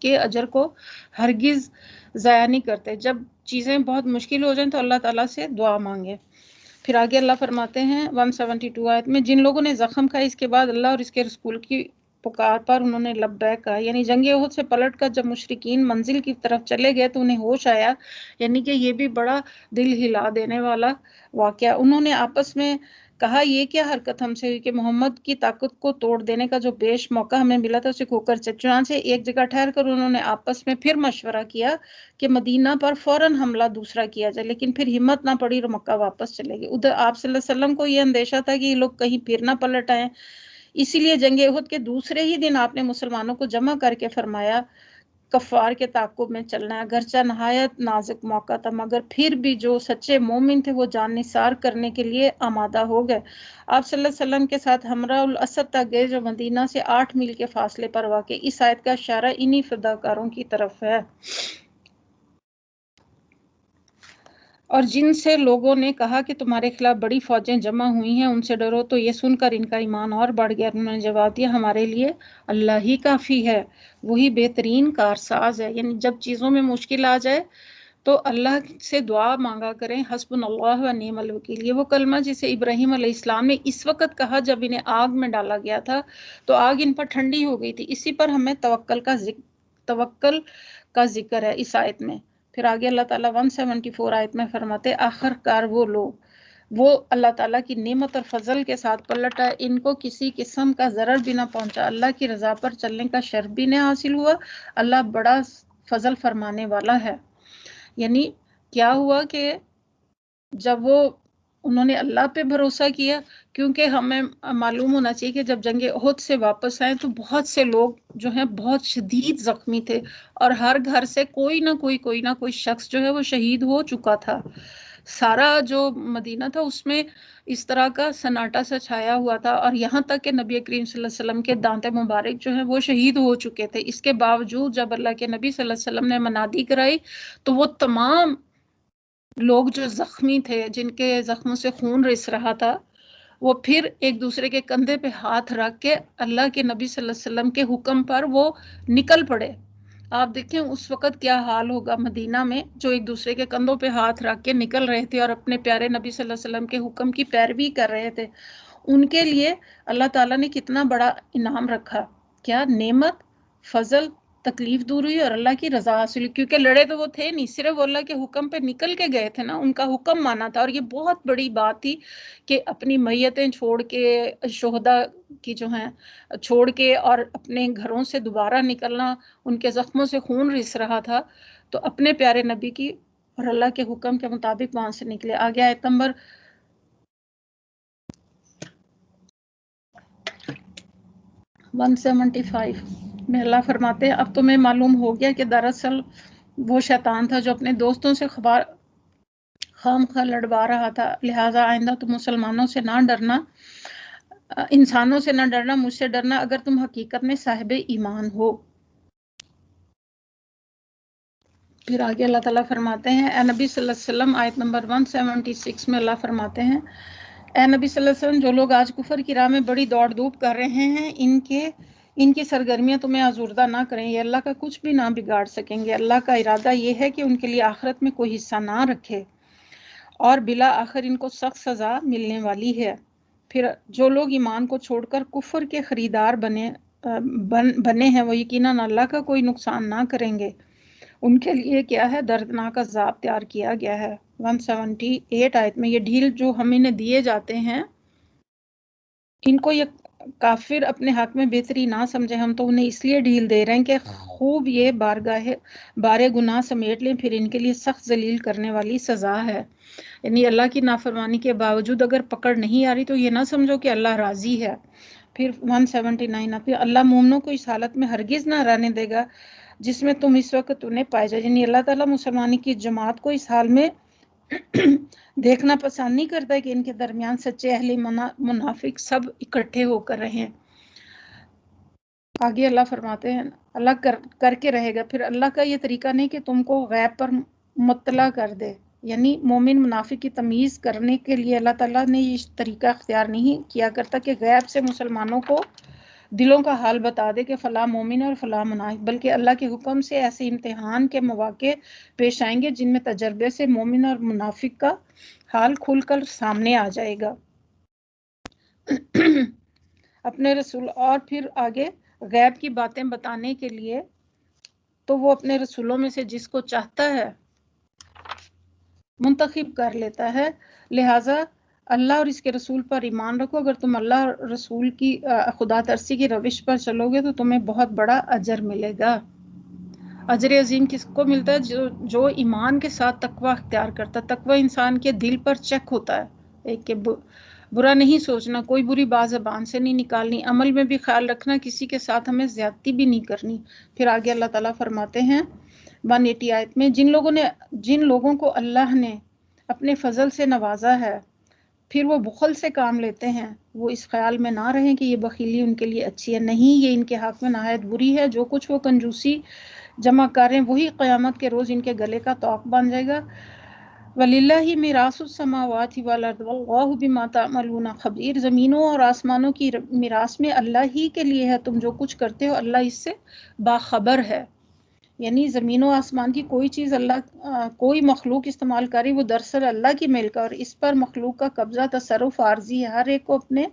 کے اجر کو ہرگز ضائع نہیں کرتے. جب چیزیں بہت مشکل ہو جائیں تو اللہ تعالیٰ سے دعا مانگے. پھر آگے اللہ فرماتے ہیں 172 آیت میں، جن لوگوں نے زخم کھایا اس کے بعد اللہ اور اس کے رسول کی پکار پر انہوں نے لبیک کہا. یعنی جنگ احد سے پلٹ کر جب مشرکین منزل کی طرف چلے گئے تو انہیں ہوش آیا. یعنی کہ یہ بھی بڑا دل ہلا دینے والا واقعہ. انہوں نے آپس میں کہا یہ کیا حرکت ہم سے ہوئی کہ محمد کی طاقت کو توڑ دینے کا جو بیش موقع ہمیں ملا تھا اسے کھو کر چنانچہ ایک جگہ ٹھہر کر انہوں نے آپس میں پھر مشورہ کیا کہ مدینہ پر فوراً حملہ دوسرا کیا جائے، لیکن پھر ہمت نہ پڑی اور مکہ واپس چلے گئے. ادھر آپ صلی اللہ علیہ وسلم کو یہ اندیشہ تھا کہ یہ لوگ کہیں پھر نہ پلٹ آئیں، اسی لیے جنگ احد کے دوسرے ہی دن آپ نے مسلمانوں کو جمع کر کے فرمایا کفار کے تعاقب میں چلنا ہے. اگرچہ نہایت نازک موقع تھا مگر پھر بھی جو سچے مومن تھے وہ جان نثار کرنے کے لیے آمادہ ہو گئے. آپ صلی اللہ علیہ وسلم کے ساتھ ہمراہ الاسد تک گئے جو مدینہ سے 8 میل کے فاصلے پر واقع. اس آیت کا اشارہ انہی فداکاروں کی طرف ہے. اور جن سے لوگوں نے کہا کہ تمہارے خلاف بڑی فوجیں جمع ہوئی ہیں ان سے ڈرو، تو یہ سن کر ان کا ایمان اور بڑھ گیا. انہوں نے جواب دیا ہمارے لیے اللہ ہی کافی ہے، وہی بہترین کارساز ہے. یعنی جب چیزوں میں مشکل آ جائے تو اللہ سے دعا مانگا کریں، حسبنا اللہ و نعم الوکیل. یہ وہ کلمہ جسے ابراہیم علیہ السلام نے اس وقت کہا جب انہیں آگ میں ڈالا گیا تھا تو آگ ان پر ٹھنڈی ہو گئی تھی. اسی پر ہمیں توکل کا ذکر ہے اس آیت میں. پھر آگے اللہ تعالیٰ 174 آیت میں فرماتے آخر کار وہ اللہ تعالیٰ کی نعمت اور فضل کے ساتھ پلٹا، ان کو کسی قسم کا ضرر بھی نہ پہنچا، اللہ کی رضا پر چلنے کا شرف بھی نہ حاصل ہوا، اللہ بڑا فضل فرمانے والا ہے. یعنی کیا ہوا کہ جب انہوں نے اللہ پہ بھروسہ کیا، کیونکہ ہمیں معلوم ہونا چاہیے کہ جب جنگ احد سے واپس آئے تو بہت سے لوگ جو ہیں بہت شدید زخمی تھے اور ہر گھر سے کوئی نہ کوئی شخص جو ہے وہ شہید ہو چکا تھا. سارا جو مدینہ تھا اس میں اس طرح کا سناٹا سا چھایا ہوا تھا، اور یہاں تک کہ نبی کریم صلی اللہ علیہ وسلم کے دانت مبارک جو ہیں وہ شہید ہو چکے تھے. اس کے باوجود جب اللہ کے نبی صلی اللہ علیہ وسلم نے منادی کرائی تو وہ تمام لوگ جو زخمی تھے، جن کے زخموں سے خون رس رہا تھا، وہ پھر ایک دوسرے کے کندھے پہ ہاتھ رکھ کے اللہ کے نبی صلی اللہ علیہ وسلم کے حکم پر وہ نکل پڑے. آپ دیکھیں اس وقت کیا حال ہوگا مدینہ میں، جو ایک دوسرے کے کندھوں پہ ہاتھ رکھ کے نکل رہے تھے اور اپنے پیارے نبی صلی اللہ علیہ وسلم کے حکم کی پیروی کر رہے تھے. ان کے لیے اللہ تعالیٰ نے کتنا بڑا انعام رکھا، کیا نعمت، فضل، تکلیف دور ہوئی اور اللہ کی رضا حاصل ہوئی. کیونکہ لڑے تو وہ تھے نہیں، صرف اللہ کے حکم پہ نکل کے گئے تھے نا، ان کا حکم مانا تھا. اور یہ بہت بڑی بات تھی کہ اپنی میتیں چھوڑ کے، شہداء کی جو ہیں چھوڑ کے، اور اپنے گھروں سے دوبارہ نکلنا، ان کے زخموں سے خون رس رہا تھا، تو اپنے پیارے نبی کی اور اللہ کے حکم کے مطابق وہاں سے نکلے. آگے آیت نمبر 175 میں اللہ فرماتے ہیں اب تمہیں معلوم ہو گیا کہ دراصل وہ شیطان تھا جو اپنے دوستوں سے خام خواہ لڑوا رہا تھا، لہٰذا آئندہ تم مسلمانوں سے نہ ڈرنا، انسانوں سے نہ ڈرنا، مجھ سے ڈرنا اگر تم حقیقت میں صاحب ایمان ہو. پھر آگے اللہ تعالیٰ فرماتے ہیں اے نبی صلی اللہ علیہ وسلم، آیت نمبر 176 میں اللہ فرماتے ہیں اے نبی صلی اللہ علیہ وسلم، جو لوگ آج کفر کی راہ میں بڑی دوڑ دھوپ کر رہے ہیں ان کی سرگرمیاں تمہیں آزردہ نہ کریں، یہ اللہ کا کچھ بھی نہ بگاڑ سکیں گے. اللہ کا ارادہ یہ ہے کہ ان کے لیے آخرت میں کوئی حصہ نہ رکھے اور بلا آخر ان کو سخت سزا ملنے والی ہے. پھر جو لوگ ایمان کو چھوڑ کر کفر کے خریدار بنے ہیں وہ یقیناً اللہ کا کوئی نقصان نہ کریں گے، ان کے لیے کیا ہے دردناک عذاب تیار کیا گیا ہے. 178 آیت میں یہ ڈھیل جو ہم انہیں دیے جاتے ہیں، ان کو یہ کافر اپنے حق میں بہتری نہ سمجھے، ہم تو انہیں اس لیے ڈھیل دے رہے ہیں کہ خوب یہ بارے گناہ سمیٹ لیں، پھر ان کے لیے سخت ذلیل کرنے والی سزا ہے. یعنی اللہ کی نافرمانی کے باوجود اگر پکڑ نہیں آ رہی تو یہ نہ سمجھو کہ اللہ راضی ہے. پھر 179 آتی ہے اللہ مومنوں کو اس حالت میں ہرگز نہ رہنے دے گا جس میں تم اس وقت انہیں پائے جائے. یعنی اللہ تعالیٰ مسلمانی کی جماعت کو اس حال میں دیکھنا پسند نہیں کرتا کہ ان کے درمیان سچے اہل منافق سب اکٹھے ہو کر رہیں. آگے اللہ فرماتے ہیں اللہ کر کے رہے گا. پھر اللہ کا یہ طریقہ نہیں کہ تم کو غیب پر مطلع کر دے، یعنی مومن منافق کی تمیز کرنے کے لیے اللہ تعالیٰ نے یہ طریقہ اختیار نہیں کیا کرتا کہ غیب سے مسلمانوں کو دلوں کا حال بتا دے کہ فلاں مومن اور فلاں منافق، بلکہ اللہ کے حکم سے ایسے امتحان کے مواقع پیش آئیں گے جن میں تجربے سے مومن اور منافق کا حال کھل کر سامنے آ جائے گا۔ اپنے رسول، اور پھر آگے غیب کی باتیں بتانے کے لیے تو وہ اپنے رسولوں میں سے جس کو چاہتا ہے منتخب کر لیتا ہے، لہٰذا اللہ اور اس کے رسول پر ایمان رکھو۔ اگر تم اللہ اور رسول کی خدا ترسی کی روش پر چلو گے تو تمہیں بہت بڑا اجر ملے گا۔ اجر عظیم کس کو ملتا ہے؟ جو ایمان کے ساتھ تقوی اختیار کرتا ہے۔ تقوی انسان کے دل پر چیک ہوتا ہے، ایک کہ برا نہیں سوچنا، کوئی بری بات زبان سے نہیں نکالنی، عمل میں بھی خیال رکھنا، کسی کے ساتھ ہمیں زیادتی بھی نہیں کرنی۔ پھر آگے اللہ تعالیٰ فرماتے ہیں 180 آیت میں، جن لوگوں کو اللہ نے اپنے فضل سے نوازا ہے پھر وہ بخل سے کام لیتے ہیں، وہ اس خیال میں نہ رہیں کہ یہ بخیلی ان کے لیے اچھی ہے، نہیں، یہ ان کے حق میں نہایت بری ہے۔ جو کچھ وہ کنجوسی جمع کریں وہی قیامت کے روز ان کے گلے کا طوق بن جائے گا۔ وَلِلَّهِ مِيرَاثُ السَّمَاوَاتِ وَالْأَرْضِ وَاللَّهُ بِمَا تَعْمَلُونَ خَبِيرٌ۔ زمینوں اور آسمانوں کی میراث میں اللہ ہی کے لیے ہے، تم جو کچھ کرتے ہو اللہ اس سے باخبر ہے۔ یعنی زمین و آسمان کی کوئی چیز کوئی مخلوق استعمال کرے وہ دراصل اللہ کی ملک ہے، اور اس پر مخلوق کا قبضہ تصرف عارضی ہے۔ ہر ایک کو اپنے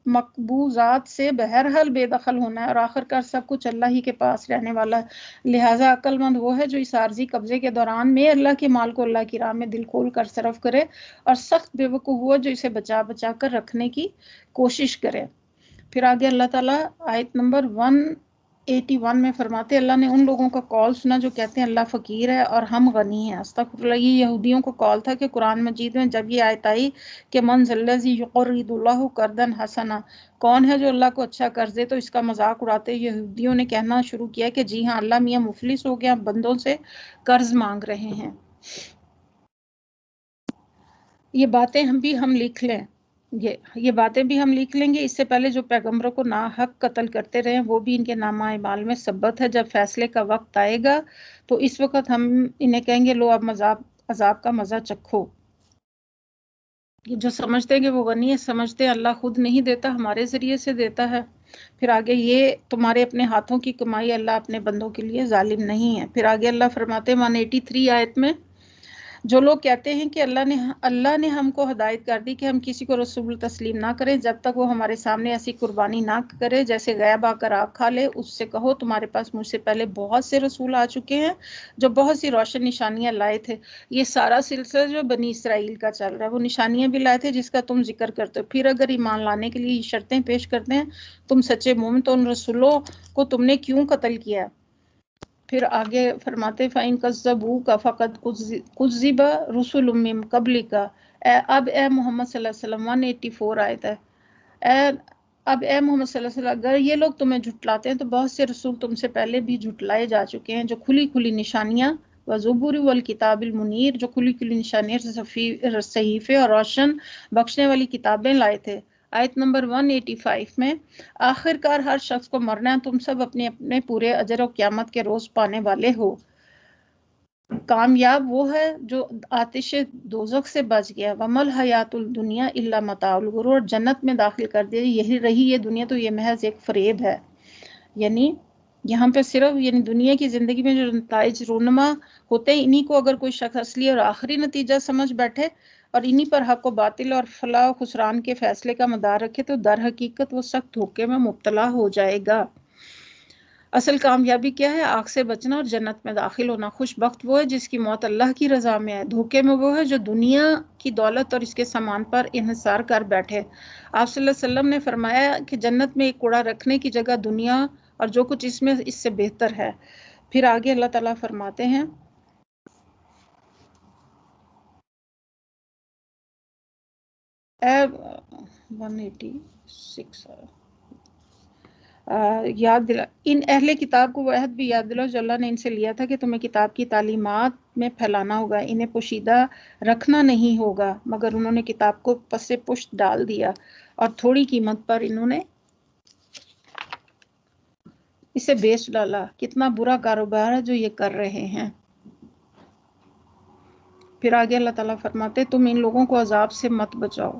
مقبوضات سے بہرحال بے دخل ہونا ہے، اور آخر کار سب کچھ اللہ ہی کے پاس رہنے والا ہے۔ لہٰذا عقل مند وہ ہے جو اس عارضی قبضے کے دوران میں اللہ کے مال کو اللہ کی راہ میں دل کھول کر صرف کرے، اور سخت بے وقوف ہوا جو اسے بچا بچا کر رکھنے کی کوشش کرے۔ پھر آگے اللہ تعالیٰ آیت نمبر 181 میں فرماتے، اللہ نے ان لوگوں کا قول سنا جو کہتے ہیں اللہ فقیر ہے اور ہم غنی ہیں۔ استغفر اللہ، یہ یہودیوں کا قول تھا کہ قرآن مجید میں جب یہ آیت آئی کہ من ذا الذی یقرض اللہ قرضا حسنا، کون ہے جو اللہ کو اچھا قرض دے، تو اس کا مذاق اڑاتے یہودیوں نے کہنا شروع کیا کہ جی ہاں، اللہ میاں مفلس ہو گیا، بندوں سے قرض مانگ رہے ہیں۔ یہ باتیں ہم لکھ لیں، یہ باتیں بھی ہم لکھ لیں گے۔ اس سے پہلے جو پیغمبروں کو ناحق قتل کرتے رہے وہ بھی ان کے نامہ اعمال میں ثبت ہے۔ جب فیصلے کا وقت آئے گا تو اس وقت ہم انہیں کہیں گے لو اب عذاب کا مزہ چکھو۔ جو سمجھتے ہیں کہ وہ غنی ہے، سمجھتے ہیں اللہ خود نہیں دیتا، ہمارے ذریعے سے دیتا ہے۔ پھر آگے یہ تمہارے اپنے ہاتھوں کی کمائی، اللہ اپنے بندوں کے لیے ظالم نہیں ہے۔ پھر آگے اللہ فرماتے 183 آیت میں، جو لوگ کہتے ہیں کہ اللہ نے ہم کو ہدایت کر دی کہ ہم کسی کو رسول تسلیم نہ کریں جب تک وہ ہمارے سامنے ایسی قربانی نہ کرے جیسے غیب آ کر آگ کھا لے، اس سے کہو تمہارے پاس مجھ سے پہلے بہت سے رسول آ چکے ہیں جو بہت سی روشن نشانیاں لائے تھے۔ یہ سارا سلسلہ جو بنی اسرائیل کا چل رہا ہے، وہ نشانیاں بھی لائے تھے جس کا تم ذکر کرتے ہو، پھر اگر ایمان لانے کے لیے یہ شرطیں پیش کرتے ہیں تم سچے مومن، تو ان رسولوں کو تم نے کیوں قتل کیا؟ پھر آگے فرماتے فَإِن كَذَّبُوكَ فَقَدْ كُذِّبَ رُسُلٌ مِّن قَبْلِكَ۔ اب اے محمد صلی اللہ علیہ وسلم، 184 آیت ہے، اب اے محمد صلی اللہ علیہ وسلم، اگر یہ لوگ تمہیں جھٹلاتے ہیں تو بہت سے رسول تم سے پہلے بھی جھٹلائے جا چکے ہیں جو کھلی کھلی نشانیاں وَزُبُرِ وَالْكِتَابِ الْمُنِيرِ، جو کھلی کھلی نشانیاں صحیفے اور روشن بخشنے والی کتابیں لائے تھے۔ آیت نمبر 185 میں، آخر کار ہر شخص کو مرنا ہے، تم سب اپنے اپنے پورے اجر و قیامت کے روز پانے والے ہو۔ کامیاب وہ ہے جو آتش دوزخ سے بچ گیا۔ وَمَا الْحَيَاةُ الدُّنْيَا إِلَّا مَتَاعُ الْغُرُورِ، جنت میں داخل کر دیا یہی رہی یہ دنیا تو یہ محض ایک فریب ہے۔ یعنی یہاں پہ صرف دنیا کی زندگی میں جو نتائج رونما ہوتے ہیں انہی کو اگر کوئی شخص اصلی اور آخری نتیجہ سمجھ بیٹھے اور انہی پر حق و باطل اور فلاح و خسران کے فیصلے کا مدار رکھے تو در حقیقت وہ سخت دھوکے میں مبتلا ہو جائے گا۔ اصل کامیابی کیا ہے؟ آگ سے بچنا اور جنت میں داخل ہونا۔ خوش بخت وہ ہے جس کی موت اللہ کی رضا میں ہے۔ دھوکے میں وہ ہے جو دنیا کی دولت اور اس کے سامان پر انحصار کر بیٹھے۔ آپ صلی اللہ علیہ وسلم نے فرمایا کہ جنت میں ایک کوڑا رکھنے کی جگہ دنیا اور جو کچھ اس میں اس سے بہتر ہے۔ پھر آگے اللہ تعالیٰ فرماتے ہیں اے 186 یاد دلا ان اہل کتاب کو وہ عہد بھی یاد دلاؤ جو اللہ نے ان سے لیا تھا کہ تمہیں کتاب کی تعلیمات میں پھیلانا ہوگا، انہیں پوشیدہ رکھنا نہیں ہوگا، مگر انہوں نے کتاب کو پس پشت ڈال دیا اور تھوڑی قیمت پر انہوں نے اسے بیچ ڈالا۔ کتنا برا کاروبار ہے جو یہ کر رہے ہیں۔ پھر آگے اللہ تعالیٰ فرماتے تم ان لوگوں کو عذاب سے مت بچاؤ۔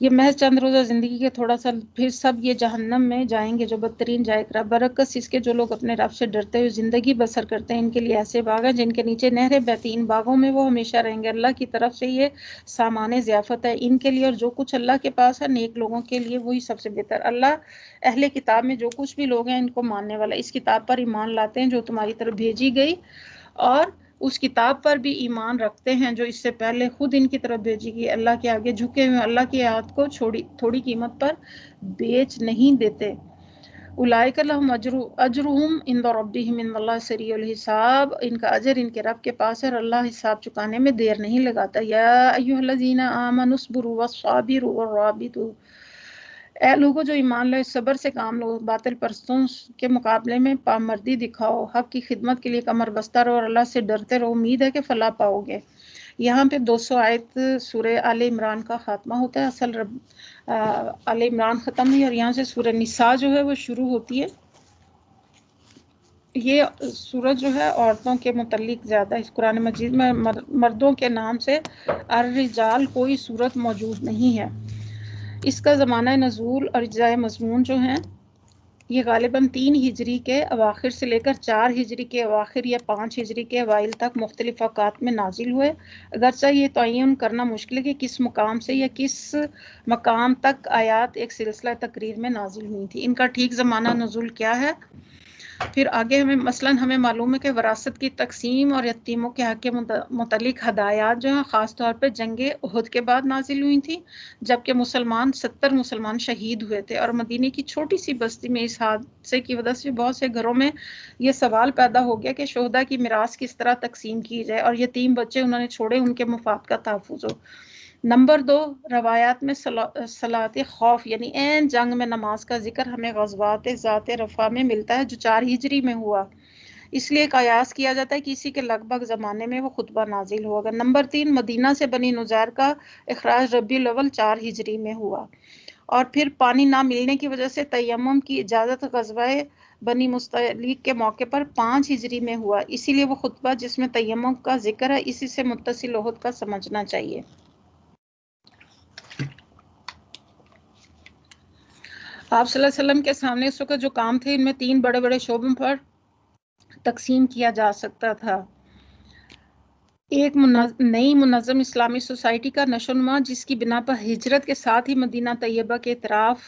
یہ محض چند روزہ زندگی کے تھوڑا سا، پھر سب یہ جہنم میں جائیں گے جو بدترین جائے قرار۔ برعکس اس کے جو لوگ اپنے رب سے ڈرتے ہوئے زندگی بسر کرتے ہیں، ان کے لیے ایسے باغ ہیں جن کے نیچے نہریں بہتی، ان باغوں میں وہ ہمیشہ رہیں گے۔ اللہ کی طرف سے یہ سامان ضیافت ہے ان کے لیے، اور جو کچھ اللہ کے پاس ہے نیک لوگوں کے لیے وہی سب سے بہتر۔ اللہ اہل کتاب میں جو کچھ بھی لوگ ہیں ان کو ماننے والا، اس کتاب پر ایمان لاتے ہیں جو تمہاری طرف بھیجی گئی، اور اس کتاب پر بھی ایمان رکھتے ہیں جو اس سے پہلے خود ان کی طرف بھیجی گئی، اللہ کے آگے جھکے ہوئے اللہ کی آیات کو تھوڑی قیمت پر بیچ نہیں دیتے۔ اولئک لہم اجرہم عند ربہم ان اللہ سریع الحساب، ان کا اجر ان کے رب کے پاس ہے اور اللہ حساب چکانے میں دیر نہیں لگاتا۔ یا ایھا الذین آمنوا اصبروا والصابروا والرابطوا، اے لوگوں جو ایمان لائے صبر سے کام لو، باطل پرستوں کے مقابلے میں پامردی دکھاؤ، حق کی خدمت کے لیے کمر بستہ رہو اور اللہ سے ڈرتے رہو، امید ہے کہ فلاح پاؤ گے۔ یہاں پہ 200 آیت سورہ آل عمران کا خاتمہ ہوتا ہے، اصل آل عمران ختم ہوئی اور یہاں سے سورہ نساء جو ہے وہ شروع ہوتی ہے۔ یہ سورت جو ہے عورتوں کے متعلق زیادہ، اس قرآن مجید میں مردوں کے نام سے الرجال کوئی سورت موجود نہیں ہے۔ اس کا زمانہ نزول اور اجزائے مضمون جو ہیں یہ غالباً 3 ہجری کے اواخر سے لے کر 4 ہجری کے اواخر یا 5 ہجری کے اوائل تک مختلف اوقات میں نازل ہوئے، اگرچہ یہ تعین کرنا مشکل ہے کہ کس مقام سے یا کس مقام تک آیات ایک سلسلہ تقریر میں نازل ہوئی تھی۔ ان کا ٹھیک زمانہ نزول کیا ہے؟ پھر آگے ہمیں معلوم ہے کہ وراثت کی تقسیم اور یتیموں کے حق کے متعلق ہدایات جو ہیں خاص طور پہ جنگ احد کے بعد نازل ہوئی تھیں، جبکہ 70 مسلمان شہید ہوئے تھے، اور مدینے کی چھوٹی سی بستی میں اس حادثے کی وجہ سے بہت سے گھروں میں یہ سوال پیدا ہو گیا کہ شہداء کی میراث کس طرح تقسیم کی جائے اور یتیم بچے انہوں نے چھوڑے ان کے مفاد کا تحفظ ہو۔ نمبر 2، روایات میں صلاۃ خوف یعنی عین جنگ میں نماز کا ذکر ہمیں غزوات ذات رفح میں ملتا ہے جو 4 ہجری میں ہوا، اس لیے قیاس کیا جاتا ہے کہ اسی کے لگ بھگ زمانے میں وہ خطبہ نازل ہوگا۔ نمبر 3، مدینہ سے بنی نذیر کا اخراج ربیع الاول 4 ہجری میں ہوا، اور پھر پانی نہ ملنے کی وجہ سے تیمم کی اجازت غزوہ بنی مستلق کے موقع پر 5 ہجری میں ہوا، اسی لیے وہ خطبہ جس میں تیمم کا ذکر ہے اسی سے متصل احد کا سمجھنا چاہیے۔ آپ صلی اللہ علیہ وسلم کے سامنے اس وقت جو کام تھے ان میں 3 بڑے بڑے شعبوں پر تقسیم کیا جا سکتا تھا۔ ایک نئی منظم اسلامی سوسائٹی کا نشو و نما جس کی بنا پر ہجرت کے ساتھ ہی مدینہ طیبہ کے اطراف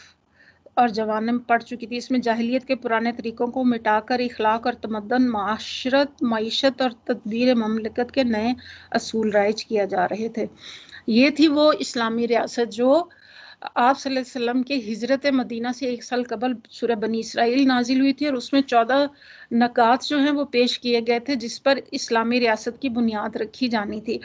اور جوانب پڑ چکی تھی، اس میں جاہلیت کے پرانے طریقوں کو مٹا کر اخلاق اور تمدن، معیشت اور تدبیر مملکت کے نئے اصول رائج کیا جا رہے تھے۔ یہ تھی وہ اسلامی ریاست جو آپ صلی اللہ علیہ وسلم کے ہجرت مدینہ سے 1 سال قبل سورہ بنی اسرائیل نازل ہوئی تھی، اور اس میں 14 نکات جو ہیں وہ پیش کیے گئے تھے جس پر اسلامی ریاست کی بنیاد رکھی جانی تھی۔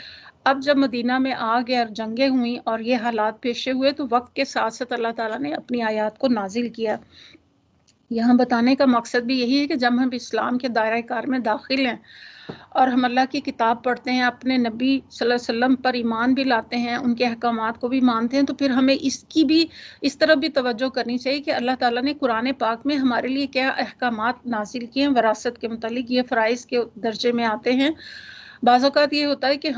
اب جب مدینہ میں آگ اور جنگیں ہوئیں اور یہ حالات پیش ہوئے تو وقت کے ساتھ ساتھ اللہ تعالیٰ نے اپنی آیات کو نازل کیا۔ یہاں بتانے کا مقصد بھی یہی ہے کہ جب ہم اسلام کے دائرہ کار میں داخل ہیں اور ہم اللہ کی کتاب پڑھتے ہیں، اپنے نبی صلی اللہ علیہ وسلم پر ایمان بھی لاتے ہیں، ان کے احکامات کو بھی مانتے ہیں، تو پھر ہمیں اس طرف بھی توجہ کرنی چاہیے کہ اللہ تعالیٰ نے قرآن پاک میں ہمارے لیے کیا احکامات نازل کیے ہیں وراثت کے متعلق۔ یہ فرائض کے درجے میں آتے ہیں۔ بعض اوقات یہ ہوتا ہے کہ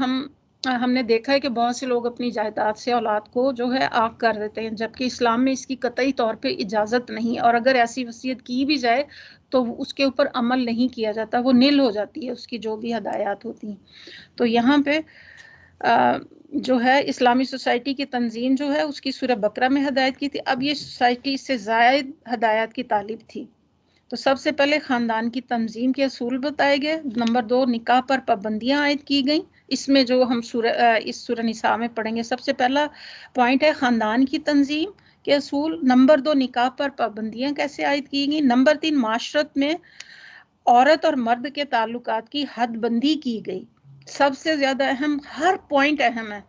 ہم نے دیکھا ہے کہ بہت سے لوگ اپنی جائیداد سے اولاد کو جو ہے آگ کر دیتے ہیں، جبکہ اسلام میں اس کی قطعی طور پہ اجازت نہیں، اور اگر ایسی وصیت کی بھی جائے تو اس کے اوپر عمل نہیں کیا جاتا، وہ نل ہو جاتی ہے اس کی جو بھی ہدایات ہوتی ہیں۔ تو یہاں پہ جو ہے اسلامی سوسائٹی کی تنظیم جو ہے اس کی سورہ بقرہ میں ہدایت کی تھی، اب یہ سوسائٹی اس سے زائد ہدایات کی طالب تھی۔ تو سب سے پہلے خاندان کی تنظیم کے اصول بتائے گئے۔ نمبر 2، نکاح پر پابندیاں عائد کی گئیں، اس میں جو ہم اس سورہ نساء میں پڑھیں گے سب سے پہلا پوائنٹ ہے خاندان کی تنظیم کے اصول۔ نمبر 2، نکاح پر پابندیاں کیسے عائد کی گئیں۔ نمبر 3، معاشرت میں عورت اور مرد کے تعلقات کی حد بندی کی گئی، سب سے زیادہ اہم، ہر پوائنٹ اہم ہے۔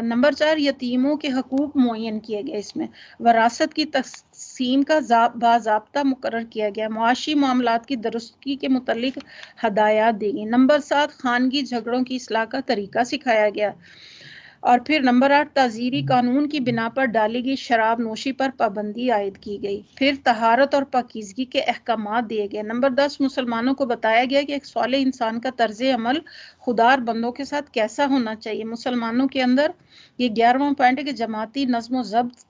نمبر 4، یتیموں کے حقوق معین کیے گئے، اس میں وراثت کی تقسیم کا باضابطہ مقرر کیا گیا، معاشی معاملات کی درستگی کے متعلق ہدایات دی گئی۔ نمبر 7، خانگی جھگڑوں کی اصلاح کا طریقہ سکھایا گیا۔ اور پھر نمبر 8 تعزیری قانون کی بنا پر ڈالی گئی شراب نوشی پر پابندی عائد کی گئی۔ پھر طہارت اور پاکیزگی کے احکامات دیے گئے۔ نمبر 10 مسلمانوں کو بتایا گیا کہ ایک صالح انسان کا طرز عمل خودار بندوں کے ساتھ کیسا ہونا چاہیے۔ مسلمانوں کے اندر یہ 11واں پوائنٹ ہے کہ جماعتی نظم و ضبط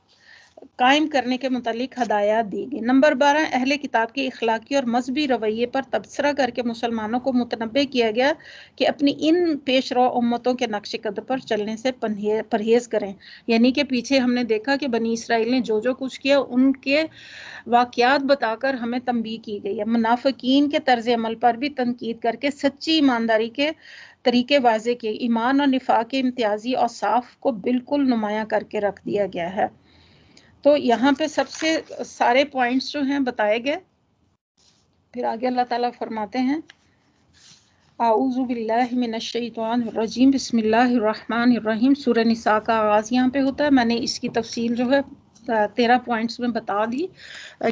قائم کرنے کے متعلق ہدایات دی گئی۔ نمبر 12 اہل کتاب کے اخلاقی اور مذہبی رویے پر تبصرہ کر کے مسلمانوں کو متنبہ کیا گیا کہ اپنی ان پیش رو امتوں کے نقش قدم پر چلنے سے پرہیز کریں۔ یعنی کہ پیچھے ہم نے دیکھا کہ بنی اسرائیل نے جو کچھ کیا ان کے واقعات بتا کر ہمیں تنبیہ کی گئی ہے۔ منافقین کے طرز عمل پر بھی تنقید کر کے سچی ایمانداری کے طریقے واضح کیے۔ ایمان اور نفاق کے امتیازی اور صاف کو بالکل نمایاں کر کے رکھ دیا گیا ہے۔ تو یہاں پہ سب سے سارے پوائنٹس جو ہیں بتائے گئے۔ پھر آگے اللہ تعالیٰ فرماتے ہیں اعوذ باللہ من الشیطان الرجیم بسم اللہ الرحمن الرحیم۔ سورہ نساء کا آغاز یہاں پہ ہوتا ہے۔ میں نے اس کی تفصیل جو ہے 13 پوائنٹس میں بتا دی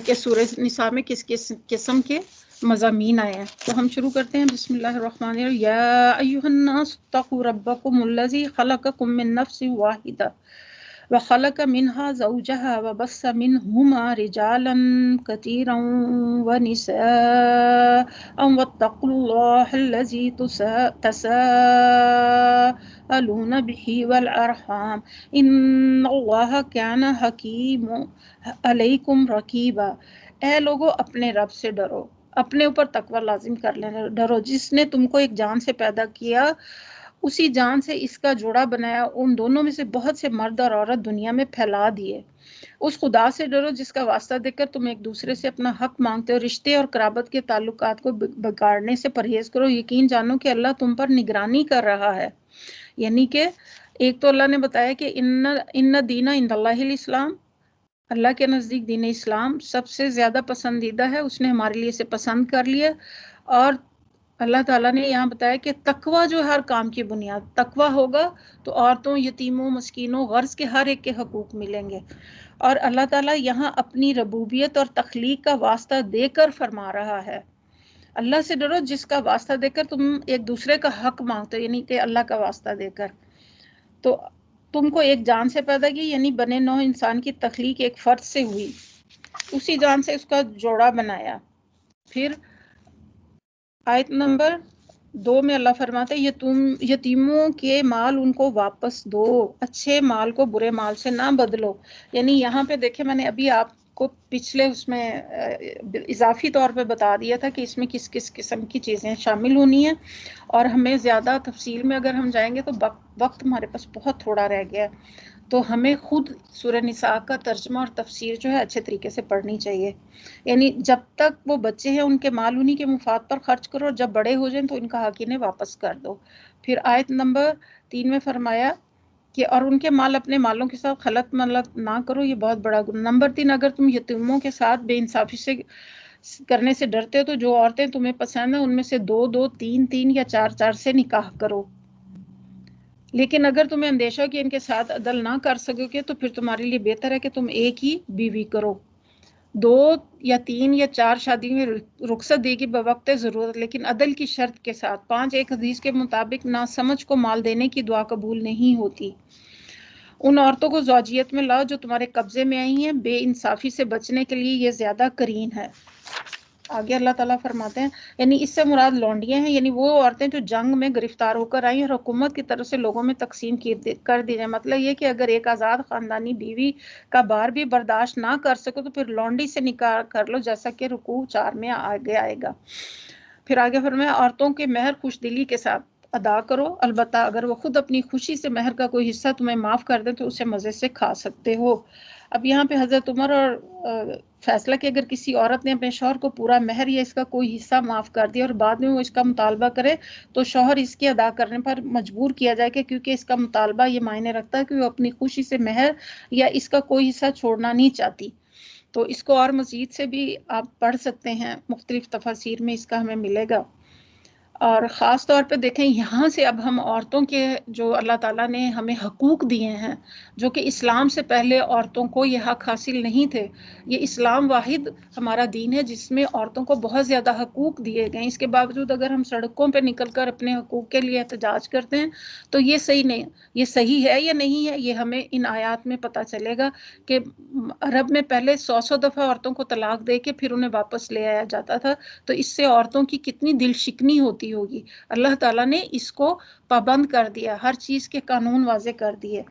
کہ سورہ نساء میں کس کس قسم کے مضامین آئے ہیں۔ تو ہم شروع کرتے ہیں بسم اللہ الرحمن الرحیم۔ یا ایھا الناس اتقوا ربکم الذی خلقکم من نفس واحدہ وخلق منها زوجها وبث منهما رجالا كثيرا ونساء واتقوا الله الذي تساءلون به والأرحام إن الله كان حكيم عليكم رقيبا۔ اے لوگو اپنے رب سے ڈرو، اپنے اوپر تقوی لازم کر لینا، ڈرو جس نے تم کو ایک جان سے پیدا کیا، اسی جان سے اس کا جوڑا بنایا، ان دونوں میں سے بہت سے مرد اور عورت دنیا میں پھیلا دیے۔ اس خدا سے ڈرو جس کا واسطہ دے کر تم ایک دوسرے سے اپنا حق مانگتے ہو، رشتے اور قرابت کے تعلقات کو بگاڑنے سے پرہیز کرو، یقین جانو کہ اللہ تم پر نگرانی کر رہا ہے۔ یعنی کہ ایک تو اللہ نے بتایا کہ ان دین عند اللہ الاسلام، اللہ کے نزدیک دین اسلام سب سے زیادہ پسندیدہ ہے، اس نے ہمارے لیے اسے پسند کر لیا۔ اور اللہ تعالیٰ نے یہاں بتایا کہ تقوی جو ہر کام کی بنیاد، تقوی ہوگا تو عورتوں، یتیموں، مسکینوں، غرض کے ہر ایک کے حقوق ملیں گے۔ اور اللہ تعالیٰ یہاں اپنی ربوبیت اور تخلیق کا واسطہ دے کر فرما رہا ہے، اللہ سے ڈرو جس کا واسطہ دے کر تم ایک دوسرے کا حق مانگتے ہو، یعنی کہ اللہ کا واسطہ دے کر۔ تو تم کو ایک جان سے پیدا کی، یعنی بنے نوع انسان کی تخلیق ایک فرد سے ہوئی، اسی جان سے اس کا جوڑا بنایا۔ پھر آیت نمبر 2 میں اللہ فرماتے ہیں یتیموں کے مال ان کو واپس دو، اچھے مال کو برے مال سے نہ بدلو۔ یعنی یہاں پہ دیکھیں میں نے ابھی آپ کو پچھلے اس میں اضافی طور پہ بتا دیا تھا کہ اس میں کس کس قسم کی چیزیں شامل ہونی ہیں، اور ہمیں زیادہ تفصیل میں اگر ہم جائیں گے تو وقت ہمارے پاس بہت تھوڑا رہ گیا ہے، تو ہمیں خود سورہ نساء کا ترجمہ اور تفسیر جو ہے اچھے طریقے سے پڑھنی چاہیے۔ یعنی جب تک وہ بچے ہیں ان کے مال انہی کے مفاد پر خرچ کرو، اور جب بڑے ہو جائیں تو ان کا حق انہیں واپس کر دو۔ پھر آیت نمبر 3 میں فرمایا کہ اور ان کے مال اپنے مالوں کے ساتھ خلط ملط نہ کرو، یہ بہت بڑا گناہ۔ نمبر 3 اگر تم یتیموں کے ساتھ بے انصافی سے کرنے سے ڈرتے ہو تو جو عورتیں تمہیں پسند ہیں ان میں سے 2 3 یا 4 سے نکاح کرو، لیکن اگر تمہیں اندیشہ ہو کہ ان کے ساتھ عدل نہ کر سکو گے تو پھر تمہارے لیے بہتر ہے کہ تم ایک ہی بیوی کرو۔ 2 یا 3 یا 4 شادی میں رخصت دے گی بوقت ضرورت، لیکن عدل کی شرط کے ساتھ۔ 5 ایک حدیث کے مطابق ناسمجھ کو مال دینے کی دعا قبول نہیں ہوتی۔ ان عورتوں کو زوجیت میں لاؤ جو تمہارے قبضے میں آئی ہیں، بے انصافی سے بچنے کے لیے یہ زیادہ کرین ہے۔ آگے اللہ تعالیٰ فرماتے ہیں یعنی اس سے مراد لونڈیاں ہیں، یعنی وہ عورتیں جو جنگ میں گرفتار ہو کر آئیں اور حکومت کی طرف سے لوگوں میں تقسیم کر دی جائیں۔ مطلب یہ کہ اگر ایک آزاد خاندانی بیوی کا بار بھی برداشت نہ کر سکو تو پھر لونڈی سے نکاح کر لو، جیسا کہ رکوع 4 میں آگے آئے گا۔ پھر آگے فرمایا عورتوں کے مہر خوش دلی کے ساتھ ادا کرو، البتہ اگر وہ خود اپنی خوشی سے مہر کا کوئی حصہ تمہیں معاف کر دیں تو اسے مزے سے کھا سکتے ہو۔ اب یہاں پہ حضرت عمر اور فیصلہ کہ اگر کسی عورت نے اپنے شوہر کو پورا مہر یا اس کا کوئی حصہ معاف کر دیا اور بعد میں وہ اس کا مطالبہ کرے تو شوہر اس کے ادا کرنے پر مجبور کیا جائے کہ کیونکہ اس کا مطالبہ یہ معنی رکھتا ہے کہ وہ اپنی خوشی سے مہر یا اس کا کوئی حصہ چھوڑنا نہیں چاہتی۔ تو اس کو اور مزید سے بھی آپ پڑھ سکتے ہیں، مختلف تفاسیر میں اس کا ہمیں ملے گا۔ اور خاص طور پہ دیکھیں یہاں سے اب ہم عورتوں کے جو اللہ تعالیٰ نے ہمیں حقوق دیے ہیں، جو کہ اسلام سے پہلے عورتوں کو یہ حق حاصل نہیں تھے، یہ اسلام واحد ہمارا دین ہے جس میں عورتوں کو بہت زیادہ حقوق دیے گئے ہیں۔ اس کے باوجود اگر ہم سڑکوں پہ نکل کر اپنے حقوق کے لیے احتجاج کرتے ہیں تو یہ صحیح نہیں، یہ صحیح ہے یا نہیں ہے، یہ ہمیں ان آیات میں پتہ چلے گا کہ عرب میں پہلے 100 دفعہ عورتوں کو طلاق دے کے پھر انہیں واپس لے آیا جاتا تھا، تو اس سے عورتوں کی کتنی دل شکنی ہوتی ہوگی۔ اللہ تعالیٰ نے اس کو پابند کر دیا، ہر چیز کے قانون واضح کر دیے۔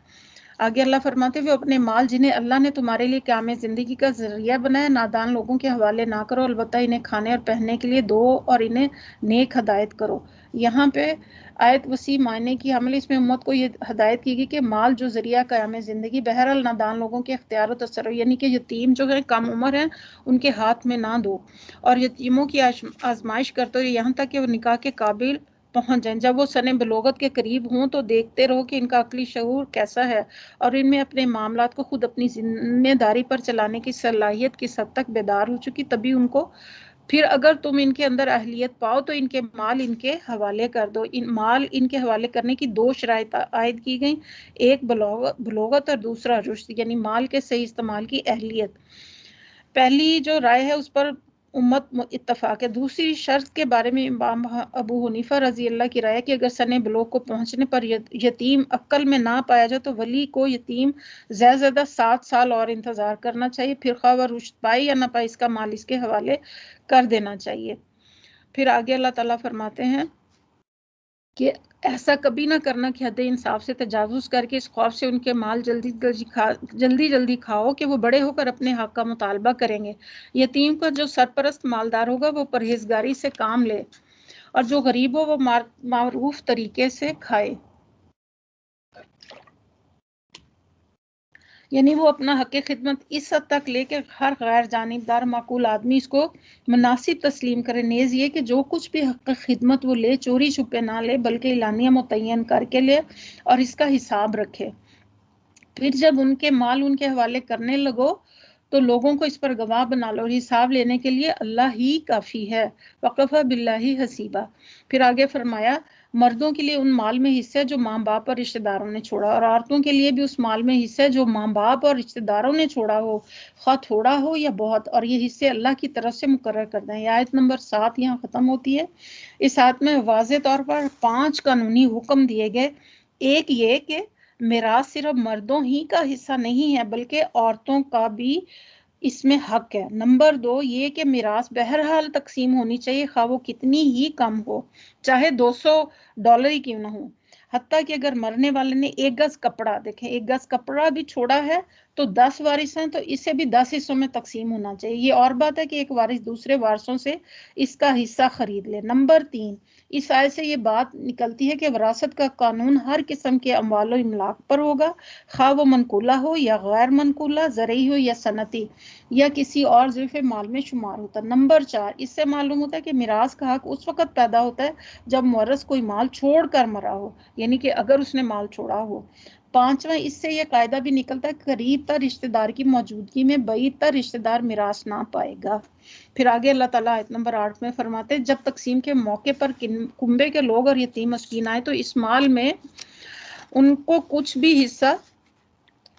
آگے اللہ فرماتے ہوئے اپنے مال جنہیں اللہ نے تمہارے لیے قیام زندگی کا ذریعہ بنایا نادان لوگوں کے حوالے نہ کرو، البتہ انہیں کھانے اور پہننے کے لیے دو اور انہیں نیک ہدایت کرو۔ یہاں پہ آیت وسیع معنی کی حامل، اس میں امت کو یہ ہدایت کی گئی کہ مال جو ذریعہ قیام زندگی بہرحال نادان لوگوں کے اختیار و تصرف، یعنی کہ یتیم جو ہے کم عمر ہیں ان کے ہاتھ میں نہ دو، اور یتیموں کی آزمائش کرتے ہو یہاں تک کہ وہ نکاح کے قابل پہنچ جائیں۔ جب وہ سن بلوغت کے قریب ہوں تو دیکھتے رہو کہ ان کا عقلی شعور کیسا ہے، اور ان میں اپنے معاملات کو خود اپنی ذمہ داری پر چلانے کی صلاحیت کس حد تک بیدار ہو چکی، تبھی ان کو پھر اگر تم ان کے اندر اہلیت پاؤ تو ان کے مال ان کے حوالے کر دو۔ مال ان کے حوالے کرنے کی دو شرائط عائد کی گئیں، ایک بلوغت اور دوسرا رشد، یعنی مال کے صحیح استعمال کی اہلیت۔ پہلی جو رائے ہے اس پر امت اتفاق ہے۔ دوسری شرط کے بارے میں امام ابو حنیفہ رضی اللہ کی رائے ہے کہ اگر سن بلوغ کو پہنچنے پر یتیم عقل میں نہ پایا جائے تو ولی کو یتیم زیادہ 7 سال اور انتظار کرنا چاہیے، پھر خواہ وہ رشد پائے یا نہ پائے اس کا مال اس کے حوالے کر دینا چاہیے۔ پھر آگے اللہ تعالیٰ فرماتے ہیں کہ ایسا کبھی نہ کرنا کہ حد انصاف سے تجاوز کر کے اس خوف سے ان کے مال جلدی کھاؤ کہ وہ بڑے ہو کر اپنے حق کا مطالبہ کریں گے۔ یتیم کا جو سرپرست مالدار ہوگا وہ پرہیزگاری سے کام لے، اور جو غریب ہو وہ معروف طریقے سے کھائے، یعنی وہ اپنا حق خدمت اس حد تک لے کہ ہر غیر جانبدار معقول آدمی اس کو مناسب تسلیم کرے۔ نیز یہ کہ جو کچھ بھی حق خدمت وہ لے چوری چھپے نہ لے بلکہ اعلانیہ متعین کر کے لے اور اس کا حساب رکھے۔ پھر جب ان کے مال ان کے حوالے کرنے لگو تو لوگوں کو اس پر گواہ بنا لو، اور حساب لینے کے لیے اللہ ہی کافی ہے، وَقَفَى بِاللَّهِ حَسِيبًا۔ پھر آگے فرمایا مردوں کے لیے ان مال میں حصہ ہے جو ماں باپ اور رشتہ داروں نے چھوڑا، اور عورتوں کے لیے بھی اس مال میں حصہ ہے جو ماں باپ اور رشتہ داروں نے چھوڑا ہو، خواہ تھوڑا ہو یا بہت، اور یہ حصے اللہ کی طرف سے مقرر کردہ ہیں۔ یہ آیت نمبر 7 یہاں ختم ہوتی ہے۔ اس آیت میں واضح طور پر 5 قانونی حکم دیے گئے۔ ایک یہ کہ میراث صرف مردوں ہی کا حصہ نہیں ہے بلکہ عورتوں کا بھی اس میں حق ہے۔ نمبر 2 یہ کہ میراث بہرحال تقسیم ہونی چاہیے، خواہ وہ کتنی ہی کم ہو، چاہے $200 ہی کیوں نہ ہو، حتیٰ کہ اگر مرنے والے نے 1 گز کپڑا، دیکھیں 1 گز کپڑا بھی چھوڑا ہے تو 10 وارث ہیں تو اسے بھی 10 حصوں میں تقسیم ہونا چاہیے۔ یہ اور بات ہے کہ ایک وارث دوسرے وارثوں سے اس کا حصہ خرید لے۔ نمبر 3 اس آیت سے یہ بات نکلتی ہے کہ وراثت کا قانون ہر قسم کے اموال و املاک پر ہوگا، خواہ وہ منقولہ ہو یا غیر منقولہ، زرعی ہو یا صنعتی یا کسی اور ضعف مال میں شمار ہوتا ہے۔ نمبر 4 اس سے معلوم ہوتا ہے کہ میراث کا حق اس وقت پیدا ہوتا ہے جب مورث کوئی مال چھوڑ کر مرا ہو، یعنی کہ اگر اس نے مال چھوڑا ہو۔ 5واں اس سے یہ قاعدہ بھی نکلتا ہے کہ قریب تر رشتہ دار کی موجودگی میں بعید تر رشتہ دار میراث نہ پائے گا۔ پھر آگے اللہ تعالیٰ آیت نمبر 8 میں فرماتے ہیں جب تقسیم کے موقع پر کنبے کے لوگ اور یتیم مسکین آئے تو اس مال میں ان کو کچھ بھی حصہ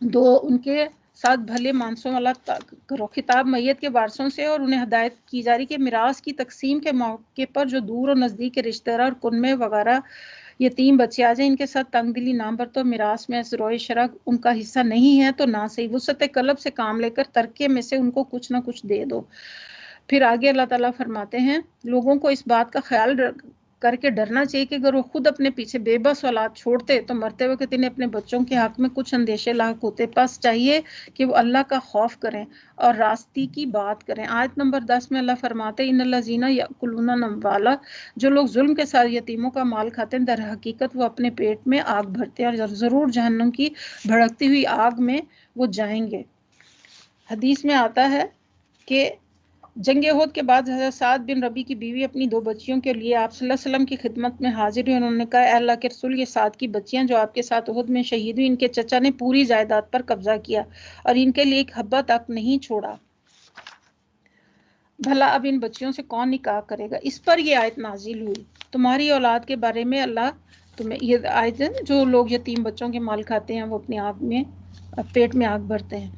دو، ان کے ساتھ بھلے مانسوں والا کرو۔ خطاب میت کے وارثوں سے، اور انہیں ہدایت کی جا رہی کہ میراث کی تقسیم کے موقع پر جو دور اور نزدیک کے رشتہ دار اور کنبے وغیرہ یتیم بچے آ جائیں ان کے ساتھ تنگ دلی نہ برتو، میراث میں ازروئے شرع ان کا حصہ نہیں ہے تو نہ صحیح، وسعت قلب سے کام لے کر ترکے میں سے ان کو کچھ نہ کچھ دے دو۔ پھر آگے اللہ تعالیٰ فرماتے ہیں لوگوں کو اس بات کا خیال کر کے ڈرنا چاہیے کہ اگر وہ خود اپنے پیچھے بے بس اولاد چھوڑتے تو مرتے وقت انہیں اپنے بچوں کے حق میں کچھ اندیشے لاحق ہوتے، پس چاہیے کہ وہ اللہ کا خوف کریں اور راستی کی بات کریں۔ آیت نمبر 10 میں اللہ فرماتے ہیں ان الذین یأکلون الاموال، جو لوگ ظلم کے ساتھ یتیموں کا مال کھاتے ہیں در حقیقت وہ اپنے پیٹ میں آگ بھرتے ہیں اور ضرور جہنم کی بھڑکتی ہوئی آگ میں وہ جائیں گے۔ حدیث میں آتا ہے کہ جنگ احد کے بعد حضرت سعد بن ربیع کی بیوی اپنی 2 بچیوں کے لیے آپ صلی اللہ علیہ وسلم کی خدمت میں حاضر ہوئی۔ انہوں نے کہا اے اللہ کے رسول، یہ سعد کی بچیاں جو آپ کے ساتھ احد میں شہید ہوئی، ان کے چچا نے پوری جائیداد پر قبضہ کیا اور ان کے لیے ایک حبہ تک نہیں چھوڑا۔ بھلا اب ان بچیوں سے کون نکاح کرے گا؟ اس پر یہ آیت نازل ہوئی۔ تمہاری اولاد کے بارے میں اللہ تمہیں، یہ آیت جو لوگ یتیم بچوں کے مال کھاتے ہیں وہ اپنی آگ میں پیٹ میں آگ بھرتے ہیں،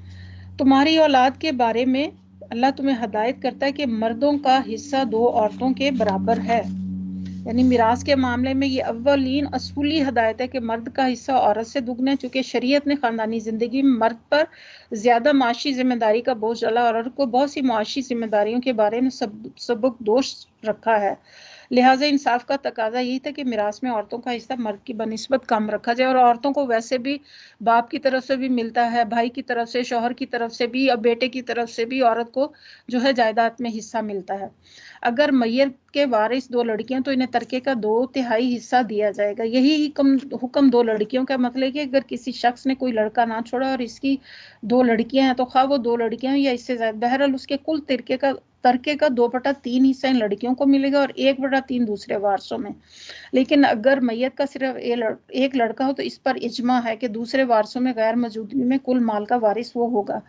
تمہاری اولاد کے بارے میں اللہ تمہیں ہدایت کرتا ہے کہ مردوں کا حصہ 2 عورتوں کے برابر ہے، یعنی میراث کے معاملے میں یہ اولین اصولی ہدایت ہے کہ مرد کا حصہ عورت سے دگنا ہے، چونکہ شریعت نے خاندانی زندگی میں مرد پر زیادہ معاشی ذمہ داری کا بوجھ ڈالا اور عورت کو بہت سی معاشی ذمہ داریوں کے بارے میں سبک دوش رکھا ہے، لہٰذا انصاف کا تقاضا یہی تھا کہ میراث میں عورتوں کا حصہ مرد کی بنسبت کم رکھا جائے، اور عورتوں کو ویسے بھی باپ کی طرف سے بھی ملتا ہے، بھائی کی طرف سے، شوہر کی طرف سے بھی اور بیٹے کی طرف سے بھی عورت کو جو ہے جائیداد میں حصہ ملتا ہے۔ اگر میت کے وارث 2 لڑکیاں تو انہیں ترکے کا 2/3 حصہ دیا جائے گا۔ یہی حکم 2 لڑکیوں کا مطلب کہ اگر کسی شخص نے کوئی لڑکا نہ چھوڑا اور اس کی 2 لڑکیاں ہیں تو خواہ وہ 2 لڑکیاں یا اس سے زیادہ، بہرحال اس کے کل ترکے کا 2/3 حصہ ان لڑکیوں کو ملے گا اور 1/3 دوسرے وارثوں میں۔ لیکن اگر میت کا صرف ایک لڑکا ہو تو اس پر اجماع ہے کہ دوسرے وارثوں میں غیر موجودگی میں کل مال کا وارث وہ ہوگا،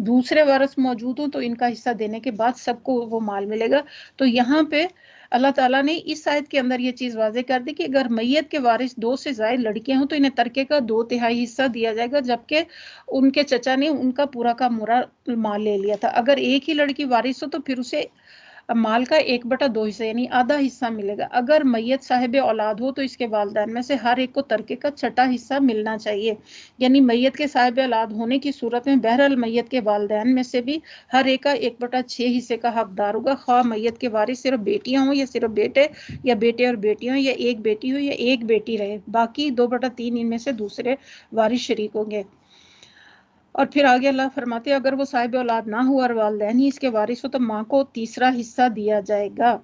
دوسرے وارث موجود ہوں تو ان کا حصہ دینے کے بعد سب کو وہ مال ملے گا۔ تو یہاں پہ اللہ تعالیٰ نے اس آیت کے اندر یہ چیز واضح کر دی کہ اگر میت کے وارث 2 سے زائد لڑکیاں ہوں تو انہیں ترکے کا 2/3 حصہ دیا جائے گا، جبکہ ان کے چچا نے ان کا پورا کا پورا مال لے لیا تھا۔ اگر ایک ہی لڑکی وارث ہو تو پھر اسے مال کا 1/2 حصہ یعنی آدھا حصہ ملے گا۔ اگر میت صاحب اولاد ہو تو اس کے والدین میں سے ہر ایک کو ترکے کا 6واں حصہ ملنا چاہیے، یعنی میت کے صاحب اولاد ہونے کی صورت میں بہرحال میت کے والدین میں سے بھی ہر ایک کا 1/6 حصے کا حقدار ہوگا، خواہ میت کے وارث صرف بیٹیاں ہوں یا صرف بیٹے، یا بیٹے اور بیٹیاں یا ایک بیٹی ہو یا ایک بیٹی رہے، باقی 2/3 ان میں سے دوسرے وارث شریک ہوں گے۔ اور پھر آگے اللہ فرماتے ہیں اگر وہ صاحب اولاد نہ ہو اور والدین ہی اس کے وارث ہو تو ماں کو 3 حصہ دیا جائے گا۔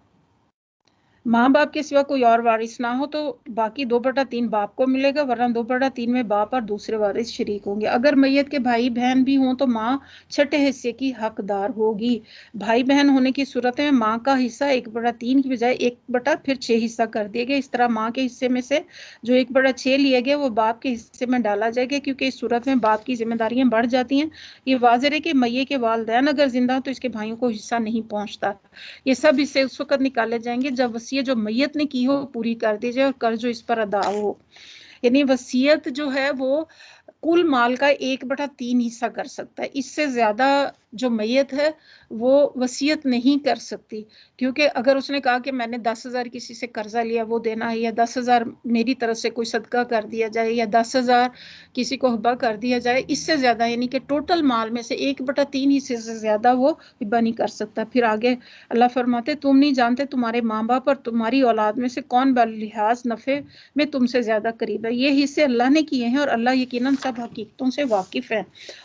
ماں باپ کے سوا کوئی اور وارث نہ ہو تو باقی 2/3 باپ کو ملے گا، ورنہ 2/3 میں باپ اور دوسرے وارث شریک ہوں گے۔ اگر میت کے بھائی بہن بھی ہوں تو ماں 6 حصے کی حقدار ہوگی۔ بھائی بہن ہونے کی صورت میں ماں کا حصہ 1/3 کی بجائے 1/6 حصہ کر دیا گیا۔ اس طرح ماں کے حصے میں سے جو 1/6 لیے گئے وہ باپ کے حصے میں ڈالا جائے گا، کیونکہ اس صورت میں باپ کی ذمہ داریاں بڑھ جاتی ہیں۔ یہ واضح ہے کہ میت کے والدین اگر زندہ ہو تو اس کے بھائیوں کو حصہ نہیں پہنچتا۔ یہ سب حصے اس وقت نکالے جائیں گے جب وصیت جو میت نے کی ہو پوری کر دی جائے اور قرض جو اس پر ادا ہو، یعنی وصیت جو ہے وہ کل مال کا 1/3 حصہ کر سکتا ہے، اس سے زیادہ جو میت ہے وہ وصیت نہیں کر سکتی، کیونکہ اگر اس نے کہا کہ میں نے 10,000 کسی سے قرضہ لیا وہ دینا ہے، یا 10,000 میری طرف سے کوئی صدقہ کر دیا جائے، یا 10,000 کسی کو ہبہ کر دیا جائے، اس سے زیادہ یعنی کہ ٹوٹل مال میں سے 1/3 حصے سے زیادہ وہ ہبہ نہیں کر سکتا۔ پھر آگے اللہ فرماتے تم نہیں جانتے تمہارے ماں باپ اور تمہاری اولاد میں سے کون بلحاظ نفع میں تم سے زیادہ قریب ہے، یہ حصے اللہ نے کیے ہیں اور اللہ یقیناً سب حقیقتوں سے واقف ہے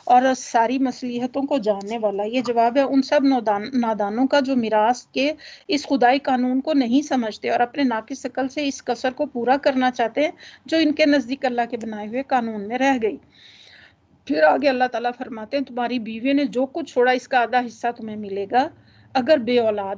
اور ساری مصلحتوں کو جاننے والا۔ یہ جواب ہے ان سب نادانوں کا جو میراث کے اس خدائی قانون کو نہیں سمجھتے اور اپنے ناقص عقل سے اس قصر کو پورا کرنا چاہتے ہیں جو ان کے نزدیک اللہ کے بنائے ہوئے قانون میں رہ گئی۔ پھر آگے اللہ تعالیٰ فرماتے ہیں تمہاری بیوی نے جو کچھ چھوڑا اس کا آدھا حصہ تمہیں ملے گا اگر بے اولاد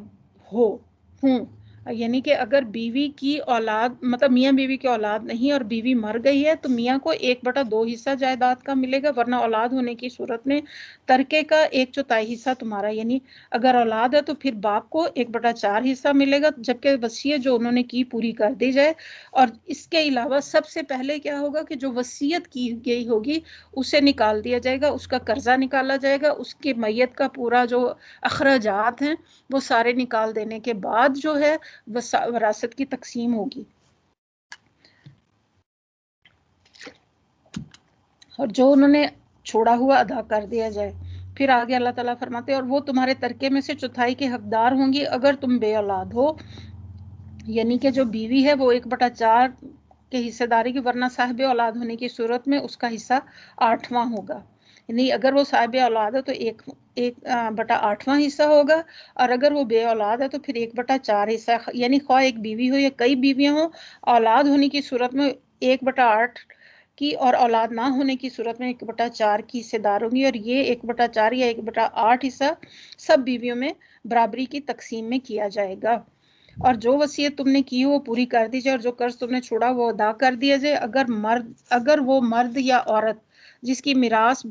ہوں، یعنی کہ اگر بیوی کی اولاد مطلب میاں بیوی کی اولاد نہیں اور بیوی مر گئی ہے تو میاں کو 1/2 حصہ جائیداد کا ملے گا، ورنہ اولاد ہونے کی صورت میں ترکے کا 1/4 حصہ تمہارا، یعنی اگر اولاد ہے تو پھر باپ کو 1/4 حصہ ملے گا، جبکہ وصیت جو انہوں نے کی پوری کر دی جائے۔ اور اس کے علاوہ سب سے پہلے کیا ہوگا کہ جو وصیت کی گئی ہوگی اسے نکال دیا جائے گا، اس کا قرضہ نکالا جائے گا، اس کی میت کا پورا جو اخراجات ہیں وہ سارے نکال دینے کے بعد جو ہے وراثت کی تقسیم ہوگی، اور جو انہوں نے چھوڑا ہوا ادا کر دیا جائے۔ پھر آگے اللہ تعالیٰ فرماتے ہیں اور وہ تمہارے ترکے میں سے 1/4 کے حقدار ہوں گی اگر تم بے اولاد ہو، یعنی کہ جو بیوی ہے وہ 1/4 کے حصے داری کی، ورنہ صاحب اولاد ہونے کی صورت میں اس کا حصہ 8واں ہوگا، یعنی اگر وہ صاحب اولاد ہے تو 1/8واں حصہ ہوگا، اور اگر وہ بے اولاد ہے تو پھر 1/4 حصہ، یعنی خواہ ایک بیوی ہو یا کئی بیویاں ہوں، اولاد ہونے کی صورت میں 1/8 کی اور اولاد نہ ہونے کی صورت میں 1/4 کی حصے دار ہوں گی، اور یہ 1/4 یا 1/8 حصہ سب بیویوں میں برابری کی تقسیم میں کیا جائے گا۔ اور جو وصیت تم نے کی ہو وہ پوری کر دی جائے اور جو قرض تم نے چھوڑا وہ ادا کر دیا جائے۔ اگر وہ مرد یا عورت جس کی میراث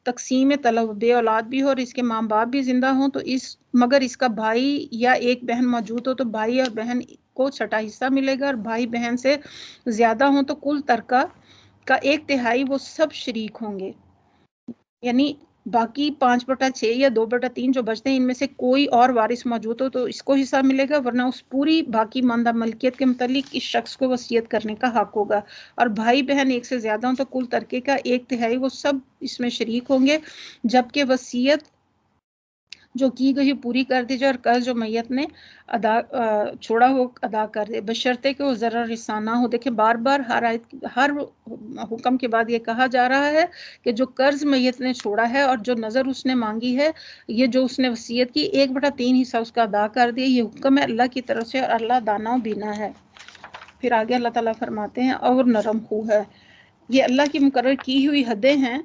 تقسیم طلب بے اولاد بھی ہو اور اس کے ماں باپ بھی زندہ ہوں تو مگر اس کا بھائی یا ایک بہن موجود ہو تو بھائی اور بہن کو چھٹا حصہ ملے گا، اور بھائی بہن سے زیادہ ہوں تو کل ترکہ کا 1/3 وہ سب شریک ہوں گے، یعنی باقی 5/6 یا 2/3 جو بچتے ہیں ان میں سے کوئی اور وارث موجود ہو تو اس کو حصہ ملے گا، ورنہ اس پوری باقی ماندہ ملکیت کے متعلق اس شخص کو وصیت کرنے کا حق ہوگا، اور بھائی بہن ایک سے زیادہ ہوں تو کل ترکے کا 1/3 وہ سب اس میں شریک ہوں گے، جبکہ وصیت جو کی گئی پوری کر دی جائے اور قرض جو میت نے چھوڑا ہو ادا کر دے، بشرطے کہ وہ ضرر رساں نہ ہو۔ دیکھیں بار بار ہر حکم کے بعد یہ کہا جا رہا ہے کہ جو قرض میت نے چھوڑا ہے اور جو نظر اس نے مانگی ہے، یہ جو اس نے وصیت کی 1/3 حصہ اس کا ادا کر دیا، یہ حکم ہے اللہ کی طرف سے اور اللہ دانا و بینا ہے۔ پھر آگے اللہ تعالیٰ فرماتے ہیں اور نرم خو ہے، یہ اللہ کی مقرر کی ہوئی حدیں ہیں،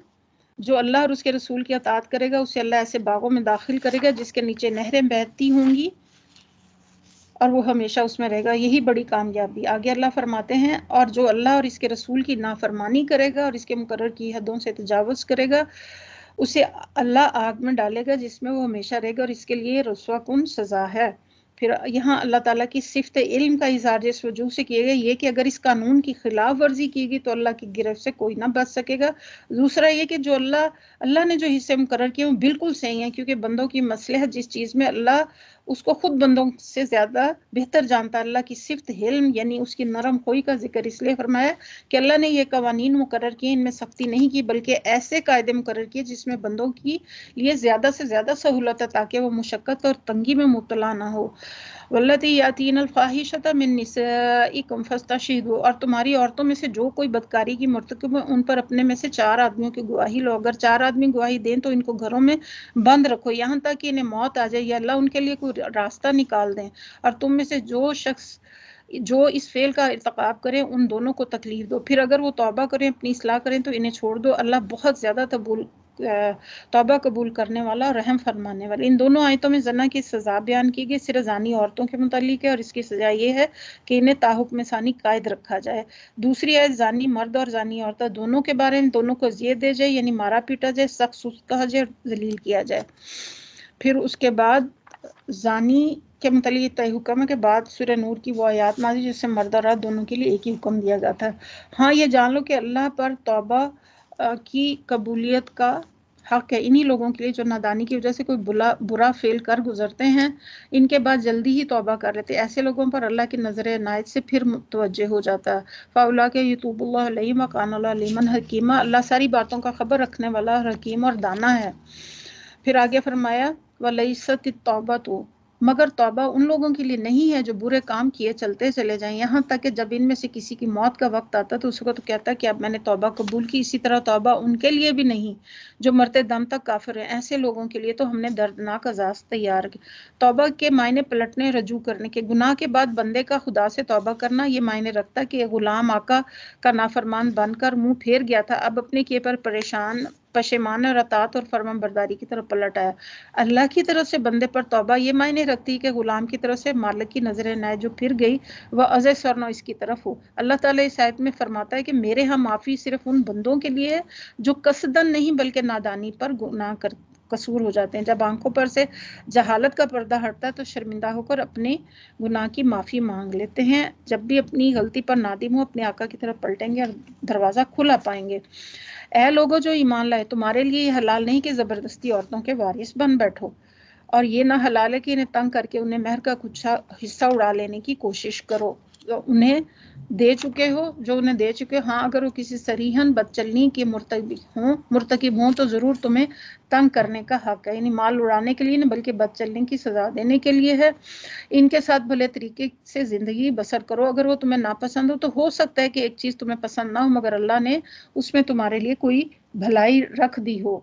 جو اللہ اور اس کے رسول کی اطاعت کرے گا اسے اللہ ایسے باغوں میں داخل کرے گا جس کے نیچے نہریں بہتی ہوں گی اور وہ ہمیشہ اس میں رہے گا، یہی بڑی کامیابی۔ آگے اللہ فرماتے ہیں اور جو اللہ اور اس کے رسول کی نافرمانی کرے گا اور اس کے مقرر کی حدوں سے تجاوز کرے گا اسے اللہ آگ میں ڈالے گا جس میں وہ ہمیشہ رہے گا اور اس کے لیے رسوا کن سزا ہے۔ پھر یہاں اللہ تعالیٰ کی صفت علم کا اظہار جس وجوہ سے کیے گا یہ کہ اگر اس قانون کی خلاف ورزی کی گئی تو اللہ کی گرفت سے کوئی نہ بچ سکے گا۔ دوسرا یہ کہ جو اللہ نے جو حصے مقرر کیے وہ بالکل صحیح ہیں، کیونکہ بندوں کی مصلحت جس چیز میں اللہ اس کو خود بندوں سے زیادہ بہتر جانتا ہے۔ اللہ کی صفت علم یعنی اس کی نرم خوئی کا ذکر اس لیے فرمایا کہ اللہ نے یہ قوانین مقرر کیے، ان میں سختی نہیں کی بلکہ ایسے قاعدے مقرر کیے جس میں بندوں کی لیے زیادہ سے زیادہ سہولت ہے تاکہ وہ مشقت اور تنگی میں مبتلا نہ ہو۔ واللاتی یاتین الفاحشۃ من نسائکم فاستشہدوا، اور تمہاری عورتوں میں سے جو کوئی بدکاری کی مرتکب ہے ان پر اپنے میں سے 4 آدمیوں کی گواہی لو، اگر 4 آدمی گواہی دیں تو ان کو گھروں میں بند رکھو یہاں تک کہ انہیں موت آ جائے یا اللہ ان کے لیے کوئی راستہ نکال دیں، اور تم میں سے جو شخص جو اس فعل کا ارتکاب کریں ان دونوں کو تکلیف دو، پھر اگر وہ توبہ کریں اپنی اصلاح کریں تو انہیں چھوڑ دو، اللہ بہت زیادہ توبہ قبول کرنے والا اور رحم فرمانے والا۔ ان دونوں آیتوں میں زنا کی سزا بیان کی گئی، صرف زانی عورتوں کے متعلق ہے اور اس کی سزا یہ ہے کہ انہیں تاحکم ثانی قائد رکھا جائے۔ دوسری آیت زانی مرد اور زانی عورتیں دونوں کے بارے میں، دونوں کو اذیت دے جائے یعنی مارا پیٹا جائے، سخت سخت کہا جائے اور ذلیل کیا جائے۔ پھر اس کے بعد زانی کے متعلق طے حکم کے بعد سورہ نور کی وہ آیات نازل جس سے مرد اور عورت دونوں کے لیے ایک ہی حکم دیا جاتا ہے۔ ہاں یہ جان لو کہ اللہ پر توبہ کی قبولیت کا حق ہے انہی لوگوں کے لیے جو نادانی کی وجہ سے کوئی برا فعل کر گزرتے ہیں، ان کے بعد جلدی ہی توبہ کر لیتے، ایسے لوگوں پر اللہ کی نظر عنایت سے پھر متوجہ ہو جاتا ہے۔ فَأُولَٰئِکَ يَتُوبُ اللَّهُ عَلَيْهِمْ وَكَانَ اللَّهُ عَلِيمًا حَكِيمًا، اللہ ساری باتوں کا خبر رکھنے والا اور حکیم اور دانا ہے۔ پھر آگے فرمایا وَلَيْسَتِ التَّوْبَةُ، مگر توبہ ان لوگوں کے لیے نہیں ہے جو برے کام کیے چلتے چلے جائیں، یہاں تک کہ جب ان میں سے کسی کی موت کا وقت آتا تو اس کو تو کہتا کہ اب میں نے توبہ قبول کی، اسی طرح توبہ ان کے لیے بھی نہیں جو مرتے دم تک کافر ہیں، ایسے لوگوں کے لیے تو ہم نے دردناک عذاب تیار کی۔ توبہ کے معنی پلٹنے رجوع کرنے کے، گناہ کے بعد بندے کا خدا سے توبہ کرنا یہ معنی رکھتا کہ غلام آقا کا نافرمان بن کر منہ پھیر گیا تھا، اب اپنے کیے پر پشیمان اور اطاعت اور فرمان برداری کی طرف پلٹ آیا۔ اللہ کی طرف سے بندے پر توبہ یہ معنی رکھتی کہ غلام کی طرف سے مالک کی نظر عنایت جو پھر گئی وہ ازے سرنو اس کی طرف ہو۔ اللہ تعالیٰ اس آیت میں فرماتا ہے کہ میرے ہاں معافی صرف ان بندوں کے لیے ہے جو قصدن نہیں بلکہ نادانی پر گناہ قصور ہو جاتے ہیں، جب آنکھوں پر سے جہالت کا پردہ ہٹتا ہے تو شرمندہ ہو کر اپنے گناہ کی معافی مانگ لیتے ہیں، جب بھی اپنی غلطی پر نادم ہو اپنے آقا کی طرف پلٹیں گے اور دروازہ کھلا پائیں گے۔ اے لوگوں جو ایمان لائے، تمہارے لیے یہ حلال نہیں کہ زبردستی عورتوں کے وارث بن بیٹھو، اور یہ نہ حلال ہے کہ انہیں تنگ کر کے انہیں مہر کا کچھ حصہ اڑا لینے کی کوشش کرو انہیں دے چکے ہو جو انہیں دے چکے ہو۔ ہاں اگر وہ کسی صریحاً بدچلنی کے مرتکب ہوں تو ضرور تمہیں تنگ کرنے کا حق ہے، یعنی مال اڑانے کے لیے نہیں بلکہ بدچلنی کی سزا دینے کے لیے ہے۔ ان کے ساتھ بھلے طریقے سے زندگی بسر کرو، اگر وہ تمہیں ناپسند ہو سکتا ہے کہ ایک چیز تمہیں پسند نہ ہو مگر اللہ نے اس میں تمہارے لیے کوئی بھلائی رکھ دی ہو،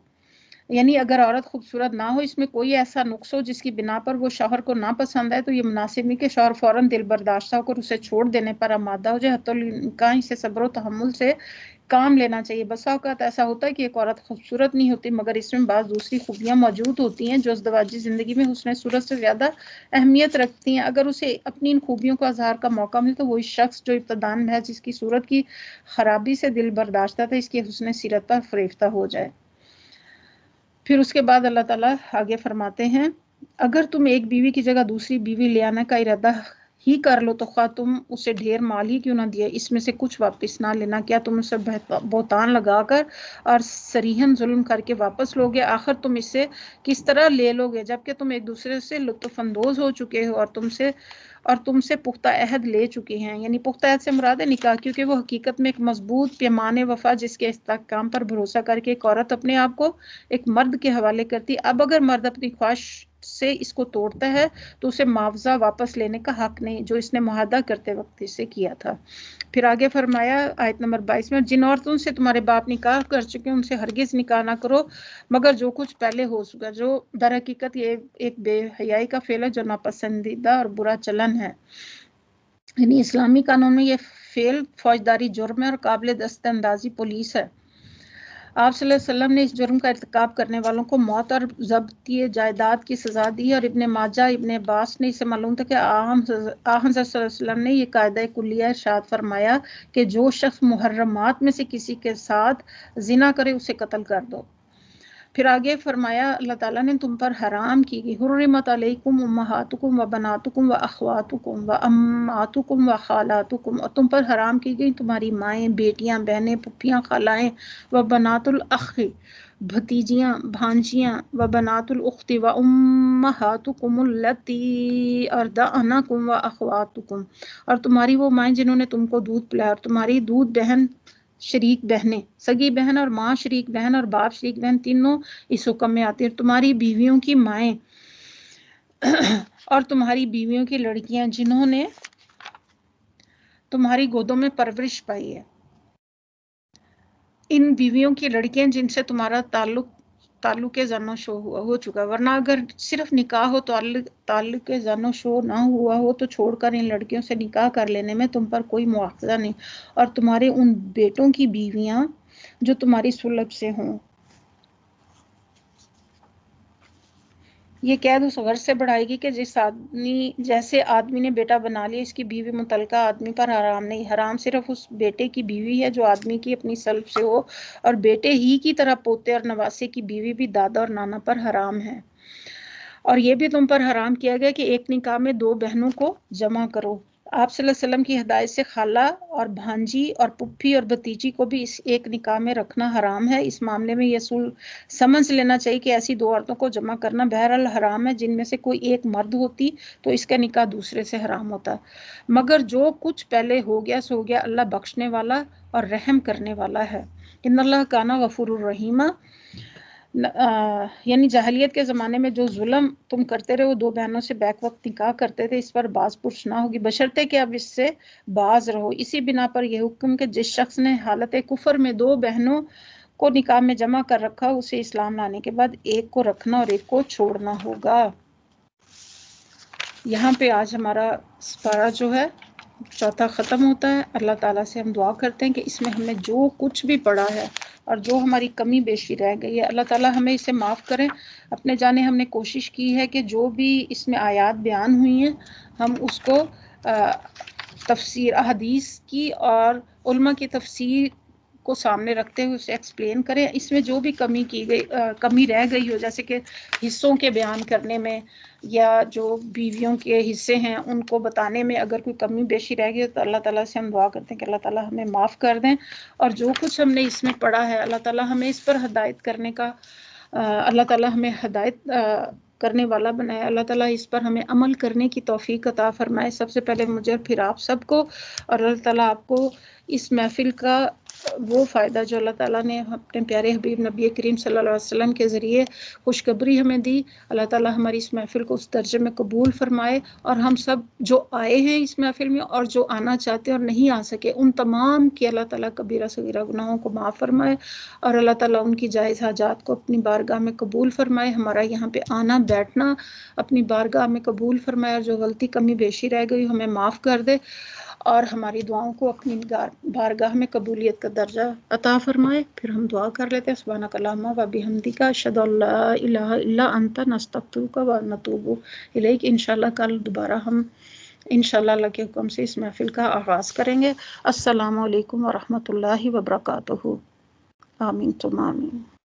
یعنی اگر عورت خوبصورت نہ ہو، اس میں کوئی ایسا نقص ہو جس کی بنا پر وہ شوہر کو نہ پسند ہے تو یہ مناسب نہیں کہ شوہر فوراً دل برداشتہ ہو کر اسے چھوڑ دینے پر آمادہ ہو جائے، حتی الامکان اسے صبر و تحمل سے کام لینا چاہیے۔ بسا اوقات ایسا ہوتا ہے کہ ایک عورت خوبصورت نہیں ہوتی مگر اس میں بعض دوسری خوبیاں موجود ہوتی ہیں جو ازدواجی زندگی میں حسن صورت سے زیادہ اہمیت رکھتی ہیں، اگر اسے اپنی ان خوبیوں کو اظہار کا موقع ملے تو وہی شخص جو ابتداءً محض اس کی صورت کی خرابی سے دل برداشتہ تھا اس کی حسن سیرت پر فریفتہ ہو جائے۔ پھر اس کے بعد اللہ تعالیٰ آگے فرماتے ہیں اگر تم ایک بیوی کی جگہ دوسری بیوی لے آنے کا ارادہ ہی کر لو تو خواہ تم اسے ڈھیر مال ہی کیوں نہ دیا اس میں سے کچھ واپس نہ لینا، کیا تم اسے بہتان لگا کر اور صریحاً ظلم کر کے واپس لوگے؟ آخر تم اسے کس طرح لے لوگے جبکہ تم ایک دوسرے سے لطف اندوز ہو چکے ہو اور تم سے پختہ عہد لے چکے ہیں۔ یعنی پختہ عہد سے مراد ہے نکاح، کیونکہ وہ حقیقت میں ایک مضبوط پیمان وفا جس کے استحکام پر بھروسہ کر کے ایک عورت اپنے آپ کو ایک مرد کے حوالے کرتی۔ اب اگر مرد اپنی خواہش سے اس کو توڑتا ہے تو اسے معاوضہ واپس لینے کا حق نہیں جو اس نے معاہدہ کرتے وقت اسے کیا تھا۔ پھر آگے فرمایا آیت نمبر 22 میں جن عورتوں سے تمہارے باپ نکاح کر چکے ان سے ہرگز نکاح نہ کرو مگر جو کچھ پہلے ہو چکا، جو در حقیقت یہ ایک بے حیائی کا فعل ہے جو ناپسندیدہ اور برا چلن ہے۔ یعنی اسلامی قانون میں یہ فعل فوجداری جرم ہے اور قابل دست اندازی پولیس ہے۔ آپ صلی اللہ علیہ وسلم نے اس جرم کا ارتکاب کرنے والوں کو موت اور ضبطی جائیداد کی سزا دی، اور ابن ماجہ ابن عباس نے اسے معلوم تھا کہ حضرت صلی اللہ علیہ وسلم نے یہ قاعدہ کلیہ ارشاد فرمایا کہ جو شخص محرمات میں سے کسی کے ساتھ زنا کرے اسے قتل کر دو۔ پھر آگے فرمایا اللہ تعالیٰ نے تم پر حرام کی گئی حرمت علیکم امہاتکم و بناتکم و اخواتکم و اماتکم و خالاتکم، اور تم پر حرام کی گئی تمہاری مائیں، بیٹیاں، بہنیں، پھپھیاں، خالائیں، و بنات الاخ بھتیجیاں، بھانجیاں، و بنات الاخت و امہاتکم اللتی ارضعنکم و اخواتکم، اور تمہاری وہ مائیں جنہوں نے تم کو دودھ پلایا، اور تمہاری دودھ بہن شریک بہنیں، سگی بہن اور ماں شریک بہن اور باپ شریک بہن تینوں اس حکم میں آتی ہیں، تمہاری بیویوں کی مائیں اور تمہاری بیویوں کی لڑکیاں جنہوں نے تمہاری گودوں میں پرورش پائی ہے، ان بیویوں کی لڑکیاں جن سے تمہارا تعلق زن و شو ہو چکا، ورنہ اگر صرف نکاح ہو تعلق زن و شو نہ ہوا ہو تو چھوڑ کر ان لڑکیوں سے نکاح کر لینے میں تم پر کوئی مواخذہ نہیں، اور تمہارے ان بیٹوں کی بیویاں جو تمہاری صلب سے ہوں۔ یہ قید اس غرض سے بڑھائے گی کہ جیسے آدمی نے بیٹا بنا لیا اس کی بیوی متعلقہ آدمی پر حرام نہیں، حرام صرف اس بیٹے کی بیوی ہے جو آدمی کی اپنی سلب سے ہو، اور بیٹے ہی کی طرح پوتے اور نواسے کی بیوی بھی دادا اور نانا پر حرام ہے۔ اور یہ بھی تم پر حرام کیا گیا کہ ایک نکاح میں دو بہنوں کو جمع کرو۔ آپ صلی اللہ علیہ وسلم کی ہدایت سے خالہ اور بھانجی اور پھپھی اور بھتیجی کو بھی اس ایک نکاح میں رکھنا حرام ہے۔ اس معاملے میں یہ سمجھ لینا چاہیے کہ ایسی دو عورتوں کو جمع کرنا بہرحال حرام ہے جن میں سے کوئی ایک مرد ہوتی تو اس کا نکاح دوسرے سے حرام ہوتا، مگر جو کچھ پہلے ہو گیا سو ہو گیا، اللہ بخشنے والا اور رحم کرنے والا ہے۔ ان اللہ کان غفور الرحیم۔ یعنی جاہلیت کے زمانے میں جو ظلم تم کرتے رہے وہ دو بہنوں سے بیک وقت نکاح کرتے تھے، اس پر باز پرس نہ ہوگی بشرطے کہ اب اس سے باز رہو۔ اسی بنا پر یہ حکم کہ جس شخص نے حالت کفر میں دو بہنوں کو نکاح میں جمع کر رکھا اسے اسلام لانے کے بعد ایک کو رکھنا اور ایک کو چھوڑنا ہوگا۔ یہاں پہ آج ہمارا سپارہ جو ہے چوتھا ختم ہوتا ہے۔ اللہ تعالیٰ سے ہم دعا کرتے ہیں کہ اس میں ہم نے جو کچھ بھی پڑھا ہے اور جو ہماری کمی بیشی رہ گئی ہے اللہ تعالیٰ ہمیں اسے معاف کریں۔ اپنے جانے ہم نے کوشش کی ہے کہ جو بھی اس میں آیات بیان ہوئی ہیں ہم اس کو تفسیر احادیث کی اور علماء کی تفسیر کو سامنے رکھتے ہوئے اسے ایکسپلین کریں۔ اس میں جو بھی کمی رہ گئی ہو جیسے کہ حصوں کے بیان کرنے میں یا جو بیویوں کے حصے ہیں ان کو بتانے میں اگر کوئی کمی بیشی رہ گئی تو اللہ تعالیٰ سے ہم دعا کرتے ہیں کہ اللہ تعالیٰ ہمیں معاف کر دیں، اور جو کچھ ہم نے اس میں پڑھا ہے اللہ تعالیٰ ہمیں اس پر ہدایت کرنے کا اللہ تعالیٰ ہمیں ہدایت کرنے والا بنائے۔ اللہ تعالیٰ اس پر ہمیں عمل کرنے کی توفیق عطا فرمائے، سب سے پہلے مجھے اور پھر آپ سب کو، اور اللہ تعالیٰ آپ کو اس محفل کا وہ فائدہ جو اللہ تعالیٰ نے اپنے پیارے حبیب نبی کریم صلی اللہ علیہ وسلم کے ذریعے خوشخبری ہمیں دی، اللہ تعالیٰ ہماری اس محفل کو اس درجے میں قبول فرمائے، اور ہم سب جو آئے ہیں اس محفل میں اور جو آنا چاہتے اور نہیں آ سکے ان تمام کی اللہ تعالیٰ کبیرہ صغیرہ گناہوں کو معاف فرمائے، اور اللہ تعالیٰ ان کی جائز حاجات کو اپنی بارگاہ میں قبول فرمائے، ہمارا یہاں پہ آنا بیٹھنا اپنی بارگاہ میں قبول فرمائے، اور جو غلطی کمی بیشی رہ گئی ہمیں معاف کر دے، اور ہماری دعاؤں کو اپنی بارگاہ میں قبولیت کا درجہ عطا فرمائے۔ پھر ہم دعا کر لیتے ہیں سبحانک اللہم و بحمدک اشہد ان لا الہ الا انت نستغفرک و نتوب الیک۔ انشاءاللہ کل دوبارہ ہم انشاءاللہ اللہ کے حکم سے اس محفل کا آغاز کریں گے۔ السلام علیکم ورحمۃ اللہ وبرکاتہ۔ آمین ثم آمین۔